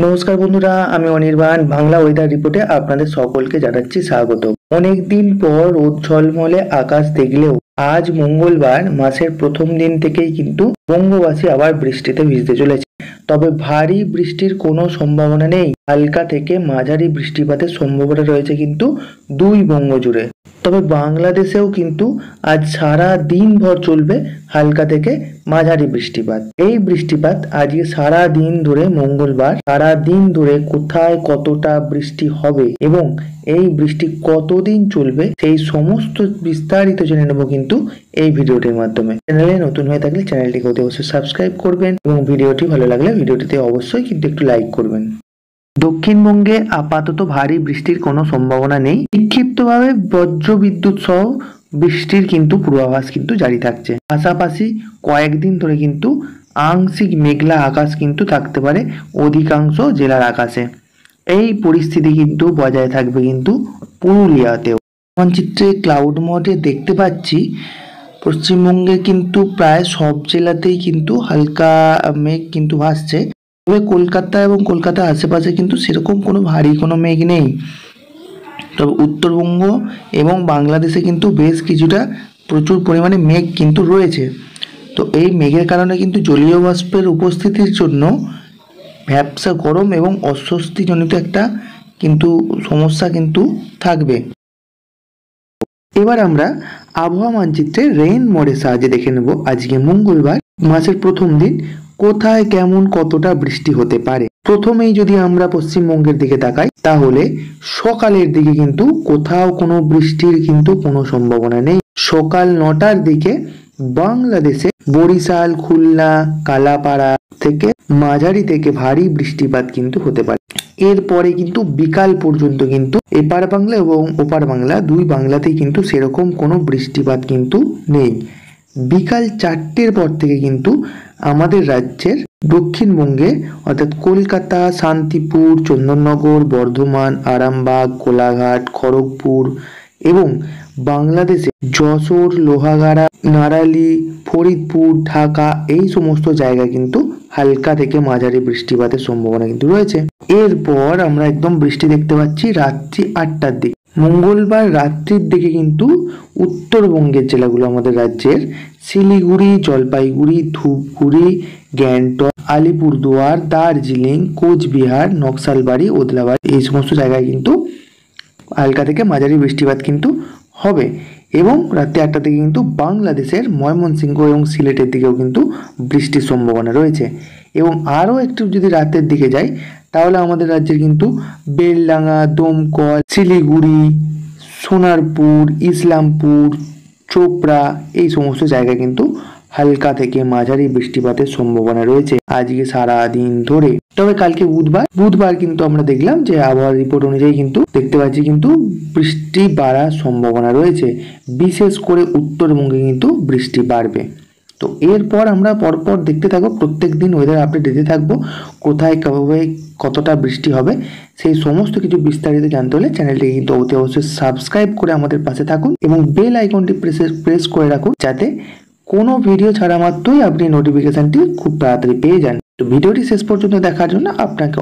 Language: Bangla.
নমস্কার বন্ধুরা, আমি অনির্বাণ বাংলা ওয়েদার রিপোর্টে আপনাদের সকলকে জানাচ্ছি স্বাগত। অনেকদিন পর রোদ ঝলমলে আকাশ দেখলেও আজ মঙ্গলবার মাসের প্রথম দিন থেকেই কিন্তু বঙ্গবাসী আবার বৃষ্টিতে ভিজতে চলেছে। তবে ভারী বৃষ্টির কোনো সম্ভাবনা নেই, হালকা থেকে মাঝারি বৃষ্টিপাতের সম্ভাবনা রয়েছে কিন্তু দুই বঙ্গ জুড়ে। তবে বাংলাদেশেও কিন্তু আজ সারা দিন ভর চলবে হালকা থেকে মাঝারি বৃষ্টিপাত। এই বৃষ্টিপাত আজকে সারা দিন ধরে মঙ্গলবার সারা দিন ধরে কোথায় কতটা বৃষ্টি হবে এবং এই বৃষ্টি কতদিন চলবে সেই সমস্ত বিস্তারিত জেনে নেব কিন্তু এই ভিডিওটির মাধ্যমে। চ্যানেলে নতুন হয়ে থাকলে চ্যানেলটিকে অবশ্যই সাবস্ক্রাইব করবেন এবং ভিডিওটি ভালো লাগলে ভিডিওটিতে অবশ্যই কিন্তু একটু লাইক করবেন। দক্ষিণবঙ্গে আপাতত ভারী বৃষ্টির কোনো সম্ভাবনা নেই। বিক্ষিপ্তভাবে বজ্র বিদ্যুৎ সহ বৃষ্টির কিন্তু পূর্বাভাস কিন্তু জারি থাকছে। পাশাপাশি কয়েকদিন ধরে কিন্তু আংশিক মেঘলা আকাশ কিন্তু থাকতে পারে অধিকাংশ জেলার আকাশে। এই পরিস্থিতি কিন্তু বজায় থাকবে কিন্তু পুরুলিয়াতেও। মানচিত্রে ক্লাউড মোডে দেখতে পাচ্ছি পশ্চিমবঙ্গে কিন্তু প্রায় সব জেলাতেই কিন্তু হালকা মেঘ কিন্তু ভাসছে। তবে কলকাতা এবং কলকাতার আশেপাশে কিন্তু সেরকম কোনো ভারী কোনো মেঘ নেই। তবে উত্তরবঙ্গ এবং বাংলাদেশে কিন্তু বেশ কিছুটা প্রচুর পরিমাণে মেঘ কিন্তু রয়েছে। তো এই মেঘের কারণে কিন্তু জলীয় বাষ্পের উপস্থিতির জন্য ভ্যাপসা গরম এবং অস্বস্তিজনিত একটা কিন্তু সমস্যা কিন্তু থাকবে। এবার আমরা আবহাওয়া মানচিত্রে রেইন মোডের সাহায্যে দেখে নেব আজকে মঙ্গলবার মাসের প্রথম দিন কোথায় কেমন কতটা বৃষ্টি হতে পারে। প্রথমেই যদি আমরা পশ্চিমবঙ্গের দিকে তাকাই তাহলে সকালের দিকে কিন্তু কোথাও কোনো বৃষ্টির কিন্তু কোনো সম্ভাবনা নেই। সকাল 9টার দিকে বাংলাদেশে বরিশাল, খুলনা, কালাপাড়া থেকে মাঝারি থেকে ভারী বৃষ্টিপাত কিন্তু হতে পারে। এরপরে কিন্তু বিকাল পর্যন্ত কিন্তু এপার বাংলা এবং ওপার বাংলা দুই বাংলাতেই কিন্তু সেরকম কোনো বৃষ্টিপাত কিন্তু নেই। বিকাল 4টের পর থেকে কিন্তু আমাদের রাজ্যের দক্ষিণবঙ্গে অর্থাৎ কলকাতা, শান্তিপুর, চন্দননগর, বর্ধমান, আরামবাগ, কোলাঘাট, খড়গপুর এবং বাংলাদেশে যশোর, লোহাগাড়া, নারালি, ফরিদপুর, ঢাকা এই সমস্ত জায়গায় কিন্তু হালকা থেকে মাঝারি বৃষ্টিপাতের সম্ভাবনা কিন্তু রয়েছে। এরপর আমরা একদম বৃষ্টি দেখতে পাচ্ছি রাত্রি 8টার দিকে। মঙ্গলবার রাত্রির দিকে কিন্তু উত্তরবঙ্গের জেলাগুলো আমাদের রাজ্যের শিলিগুড়ি, জলপাইগুড়ি, ধূপগুড়ি, গ্যাংটক, আলিপুরদুয়ার, দার্জিলিং, কোচবিহার, নকশালবাড়ি, ওদলাবাড়ি এই সমস্ত জায়গায় কিন্তু হালকা থেকে মাঝারি বৃষ্টিপাত কিন্তু হবে। এবং রাত্রি 8টা থেকে কিন্তু বাংলাদেশের ময়মনসিংহ এবং সিলেটের দিকেও কিন্তু বৃষ্টির সম্ভাবনা রয়েছে। এবং আরও একটু যদি রাতের দিকে যাই তাহলে আমাদের রাজ্যের কিন্তু বেলডাঙ্গা, দমকল, শিলিগুড়ি, সোনারপুর, ইসলামপুর, চোপড়া এই সমস্ত জায়গায় কিন্তু হালকা থেকে মাঝারি বৃষ্টিপাতের সম্ভাবনা রয়েছে আজকে সারা দিন ধরে। তবে কালকে বুধবার কিন্তু আমরা দেখলাম যে আবহাওয়ার রিপোর্ট অনুযায়ী কিন্তু দেখতে পাচ্ছি কিন্তু বৃষ্টি বাড়ার সম্ভাবনা রয়েছে, বিশেষ করে উত্তরবঙ্গে কিন্তু বৃষ্টি বাড়বে। তো এরপর আমরা পরপর দেখতে থাকবো, প্রত্যেক দিন ওয়েদার আপডেট দিতে থাকবো, কোথায় কবে কতটা বৃষ্টি হবে সেই সমস্ত কিছু বিস্তারিত জানতে হলে চ্যানেলটিকে কিন্তু অবশ্যই সাবস্ক্রাইব করে আমাদের পাশে থাকুন এবং বেল আইকনটি প্রেস করে রাখুন যাতে কোনো ভিডিও ছাড়া মাত্রই আপনি নোটিফিকেশনটি খুব তাড়াতাড়ি পেয়ে যান। তো ভিডিওটি শেষ পর্যন্ত দেখার জন্য আপনাকে